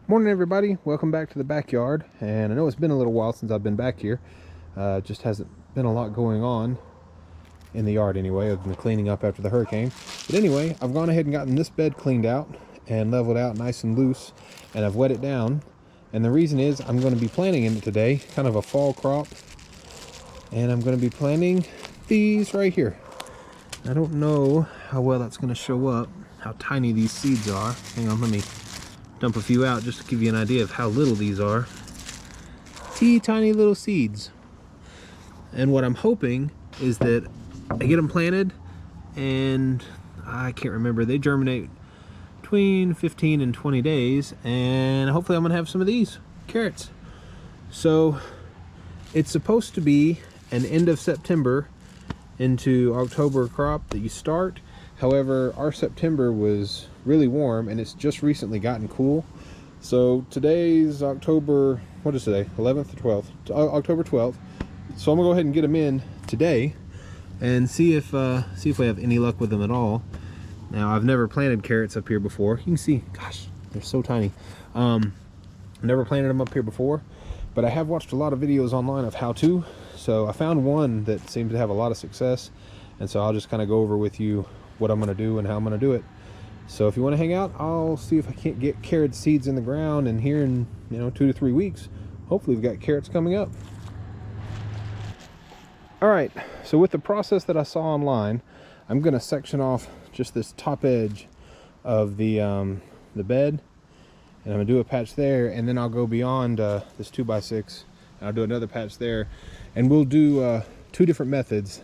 Morning everybody, welcome back to the backyard. And I know it's been a little while since I've been back here. Just hasn't been a lot going on in the yard anyway, other than cleaning up after the hurricane. But anyway, I've gone ahead and gotten this bed cleaned out and leveled out nice and loose, and I've wet it down. And the reason is I'm going to be planting in it today, kind of a fall crop. And I'm going to be planting these right here. I don't know how well that's going to show up, how tiny these seeds are. Hang on, let me dump a few out just to give you an idea of how little these are. Tiny little seeds. And what I'm hoping is that I get them planted, and I can't remember, they germinate between 15 and 20 days, and hopefully I'm gonna have some of these carrots. So it's supposed to be an end of September into October crop that you start. However, our September was really warm and it's just recently gotten cool. So today's October, what is today? 11th or 12th? October 12th. So I'm gonna go ahead and get them in today and see if we have any luck with them at all. Now, I've never planted carrots up here before. You can see, gosh, they're so tiny. Never planted them up here before, but I have watched a lot of videos online of how to. So I found one that seemed to have a lot of success, and so I'll just kind of go over with you what I'm going to do and how I'm going to do it. So if you want to hang out, I'll see if I can't get carrot seeds in the ground, and here in 2 to 3 weeks, hopefully we've got carrots coming up. All right, so with the process that I saw online, I'm going to section off just this top edge of the bed, and I'm going to do a patch there, and then I'll go beyond this 2x6, and I'll do another patch there, and we'll do 2 different methods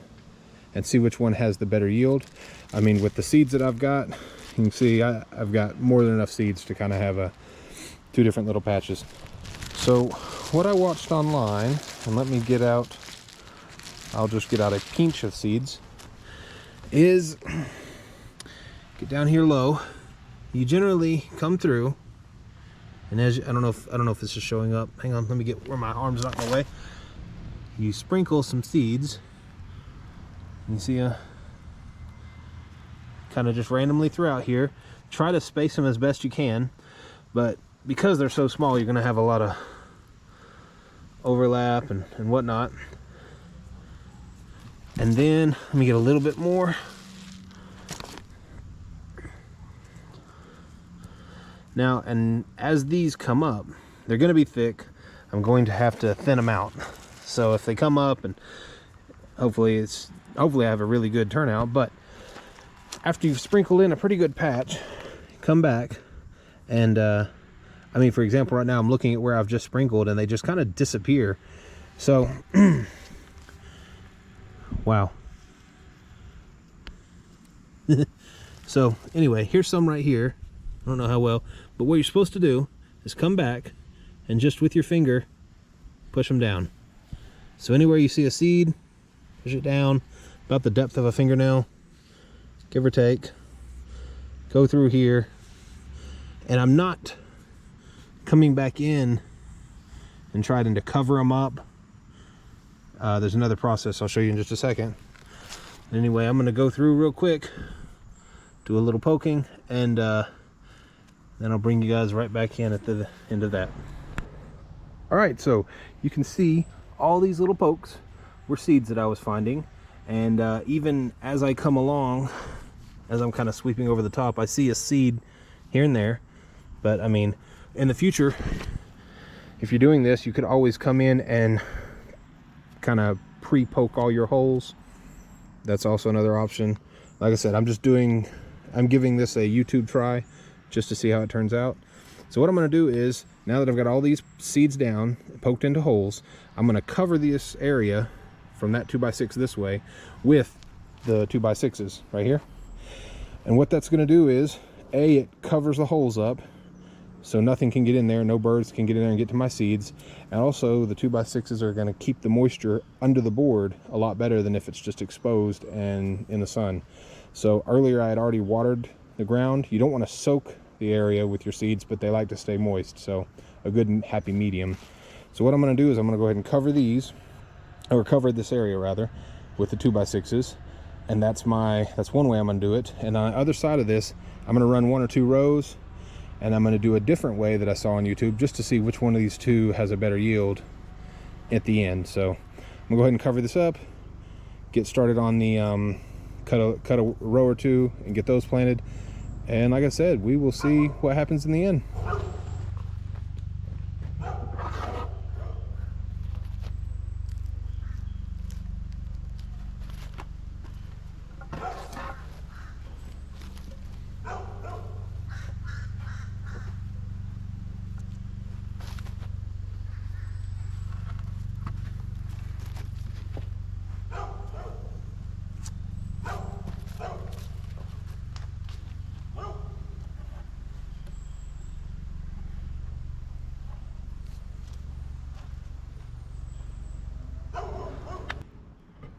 and see which one has the better yield. I mean, with the seeds that I've got, you can see I've got more than enough seeds to kind of have 2 different little patches. So what I watched online, and let me get out, I'll just get out a pinch of seeds, is get down here low. You generally come through, and as I don't know if this is showing up. Hang on, let me get where my arm's not in the way. You sprinkle some seeds. You see kind of just randomly throughout here. Try to space them as best you can, but because they're so small, you're going to have a lot of overlap and whatnot. And then let me get a little bit more. Now, and as these come up, they're going to be thick. I'm going to have to thin them out. So if they come up, and hopefully I have a really good turnout, but after you've sprinkled in a pretty good patch, come back and I mean, for example, right now I'm looking at where I've just sprinkled and they just kind of disappear. So wow. So anyway, here's some right here. I don't know how well, but what you're supposed to do is come back and just with your finger push them down. So anywhere you see a seed, push it down about the depth of a fingernail, give or take. Go through here, and I'm not coming back in and trying to cover them up. There's another process I'll show you in just a second. Anyway, I'm going to go through real quick, do a little poking, and then I'll bring you guys right back in at the end of that. All right, so you can see all these little pokes were seeds that I was finding, and even as I come along, as I'm kind of sweeping over the top, I see a seed here and there. But I mean, in the future, if you're doing this, you could always come in and kind of pre-poke all your holes. That's also another option. Like I said, I'm giving this a YouTube try just to see how it turns out. So what I'm going to do is, now that I've got all these seeds down, poked into holes, I'm going to cover this area from that 2x6 this way with the 2x6s right here. And what that's going to do is, A, it covers the holes up so nothing can get in there, no birds can get in there and get to my seeds. And also the 2x6s are going to keep the moisture under the board a lot better than if it's just exposed and in the sun. So earlier I had already watered the ground. You don't want to soak the area with your seeds, but they like to stay moist, so a good and happy medium. So what I'm going to do is I'm going to go ahead and cover these, or cover this area rather, with the 2x6s, and that's one way I'm going to do it. And on the other side of this, I'm going to run 1 or 2 rows, and I'm going to do a different way that I saw on YouTube just to see which one of these two has a better yield at the end. So I'm gonna go ahead and cover this up, get started on the cut a row or two and get those planted, and like I said, we will see what happens in the end.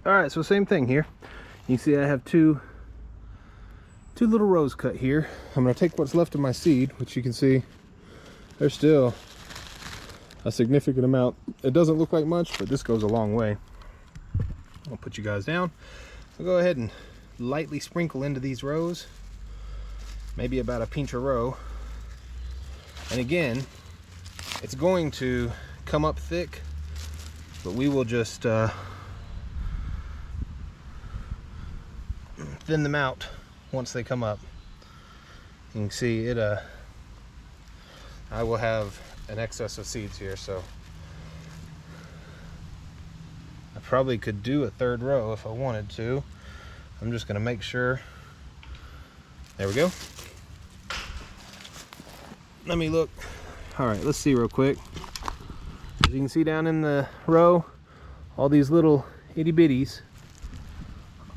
All right, so same thing here. You can see I have two little rows cut here. I'm gonna take what's left of my seed, which you can see there's still a significant amount. It doesn't look like much, but this goes a long way. I'll put you guys down. I'll go ahead and lightly sprinkle into these rows, maybe about a pinch a row. And again, it's going to come up thick, but we will just thin them out once they come up. You can see it, I will have an excess of seeds here, so I probably could do a third row if I wanted to. I'm just gonna make sure. There we go. Let me look. All right, let's see real quick. As you can see down in the row, all these little itty bitties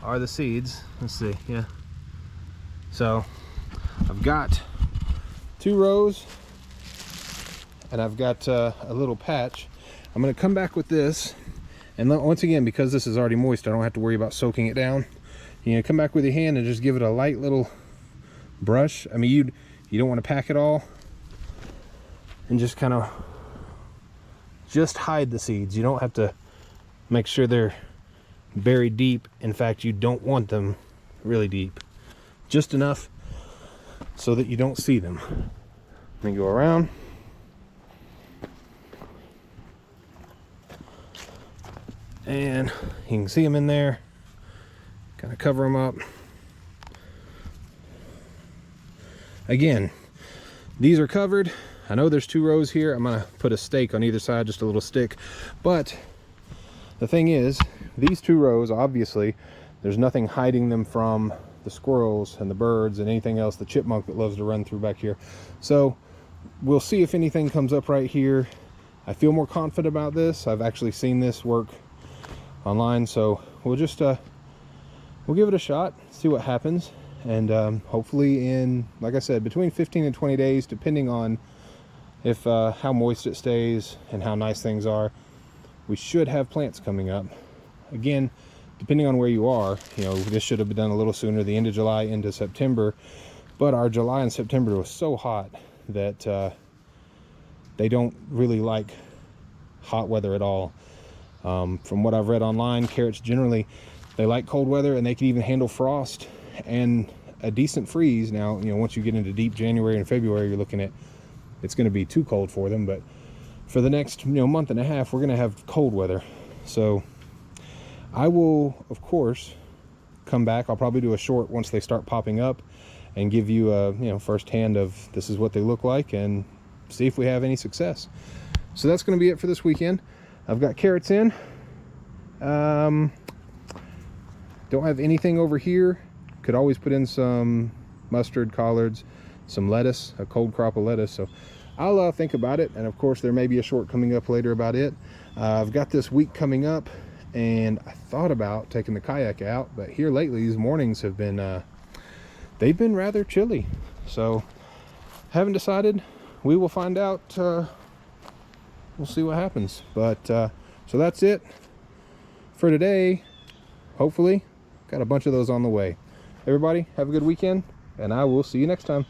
are the seeds. Let's see, yeah. So I've got 2 rows and I've got a little patch. I'm gonna come back with this, and once again, because this is already moist, I don't have to worry about soaking it down. You know, come back with your hand and just give it a light little brush. I mean, you don't want to pack it all, and just kind of just hide the seeds. You don't have to make sure they're buried deep. In fact, you don't want them really deep, just enough so that you don't see them. Let me go around. And you can see them in there. Kind of cover them up. Again, these are covered. I know there's 2 rows here. I'm gonna put a stake on either side, just a little stick. But the thing is, these 2 rows, obviously, there's nothing hiding them from the squirrels and the birds and anything else, the chipmunk that loves to run through back here. So we'll see if anything comes up right here. I feel more confident about this. I've actually seen this work online, so we'll just we'll give it a shot, see what happens, and hopefully in, like I said, between 15 and 20 days, depending on if how moist it stays and how nice things are, we should have plants coming up. Again, depending on where you are, you know, this should have been done a little sooner, the end of July into September, but our July and September was so hot that they don't really like hot weather at all. From what I've read online, carrots generally, they like cold weather, and they can even handle frost and a decent freeze. Now, you know, once you get into deep January and February, you're looking at, it's going to be too cold for them. But for the next, you know, month and a half, we're going to have cold weather. So I will, of course, come back. I'll probably do a short once they start popping up and give you a, you know, firsthand of this is what they look like, and see if we have any success. So that's going to be it for this weekend. I've got carrots in. Don't have anything over here. Could always put in some mustard, collards, some lettuce, a cold crop of lettuce. So I'll think about it. And of course, there may be a short coming up later about it. I've got this week coming up, and I thought about taking the kayak out, but here lately, these mornings have been, they've been rather chilly. So haven't decided. We will find out. We'll see what happens. But so that's it for today. Hopefully got a bunch of those on the way. Everybody have a good weekend, and I will see you next time.